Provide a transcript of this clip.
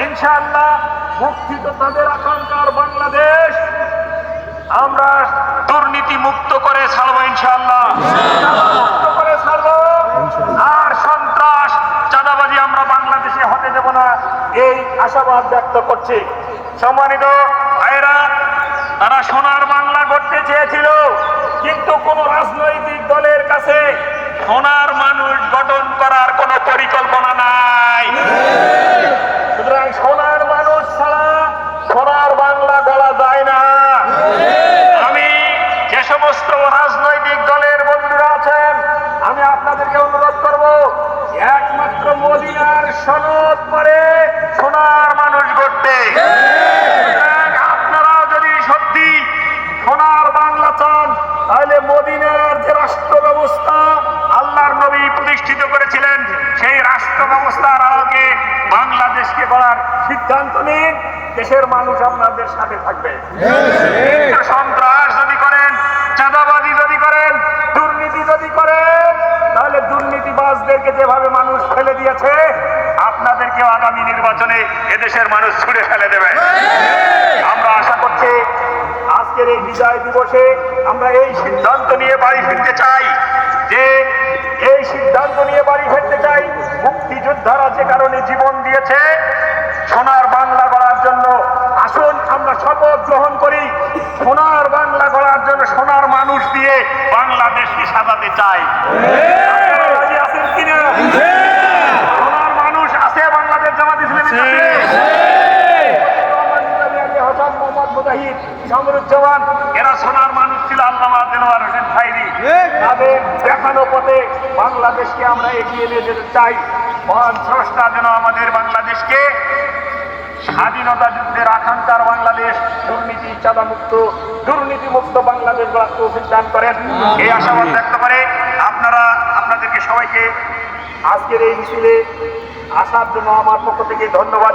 ইনশাআল্লাহ মুক্তি তো তাদের আকাঙ্ক্ষার বাংলাদেশ আমরা দুর্নীতি মুক্ত করে ছাড়বো ইনশাআল্লাহ, মুক্ত করে ছাড়বো। আর সন্ত্রাস চাঁদাবাজি আমরা বাংলাদেশে হতে দেব না, এই আশাবাদ ব্যক্ত করছি। সম্মানিত ভাইরা, তারা সোনার বাংলা গড়তে চেয়েছিল, কিন্তু কোন রাজনৈতিক দলের কাছে সোনার মানুষ গঠন করার কোন পরিকল্পনা নাই। সুতরাং সোনার মানুষ ছাড়া সোনার বাংলা গড়া যায় না। আমি যে সমস্ত রাজনৈতিক দলের বন্ধুরা আছেন, আমি আপনাদেরকে অনুরোধ করব, একমাত্র মদিনার সনদ পরে সোনার মানুষ গড়তে। আপনারাও যদি সত্যি সোনার বাংলা চান, তাহলে মদিনার যে রাষ্ট্র ব্যবস্থা আল্লাহর নবী প্রতিষ্ঠিত করেছিলেন, সেই রাষ্ট্র ব্যবস্থার আলোকে বাংলাদেশকে গড়ার সিদ্ধান্ত নিন। দেশের মানুষ আপনাদের সাথে থাকবে। সন্ত্রাস যদি করেন, চাঁদাবাজি যদি করেন, দুর্নীতি যদি করেন, তাহলে দুর্নীতিবাজদেরকে যেভাবে মানুষ ফেলে দিয়েছে, আপনাদেরকেও আগামী নির্বাচনে এদেশের মানুষ ছুড়ে ফেলে দেবে। আমরা আশা করছি আজকের এই বিজয় দিবসে আমরা এই সিদ্ধান্ত নিয়ে বাড়ি ফিরতে চাই, যে এই সিদ্ধান্ত নিয়ে বাড়ি ফিরতে চাই, মুক্তিযোদ্ধারা যে কারণে জীবন দিয়েছে সোনার বাংলা গড়ার জন্য। আসুন আমরা শপথ গ্রহণ করি, সোনার বাংলা গড়ার জন্য সোনার মানুষ দিয়ে বাংলাদেশকে সাজাতে চাই। রাজি আছেন কিনা? সোনার মানুষ আছে বাংলাদেশ জামাত ইসলামীর সাথে? শামরুজ্জামান, এরা সোনার মানুষ ছিল। আল্লামা দেলোয়ার হোসেন খায়রি, তাদের দেখানো পথে বাংলাদেশকে আমরা এগিয়ে নিয়ে যেতে চাই। মহান স্রষ্টা যেন আমাদের বাংলাদেশকে স্বাধীনতা যুদ্ধের আকাঙ্ক্ষার বাংলাদেশ, দুর্নীতি চাঁদামুক্ত, দুর্নীতিমুক্ত বাংলাদেশ গড়ার তৌফিক দান করেন, এই আশাবাদ ব্যক্ত করে আপনাদেরকে সবাইকে আজকের এই মিছিলে আসার জন্য আমার পক্ষ থেকে ধন্যবাদ।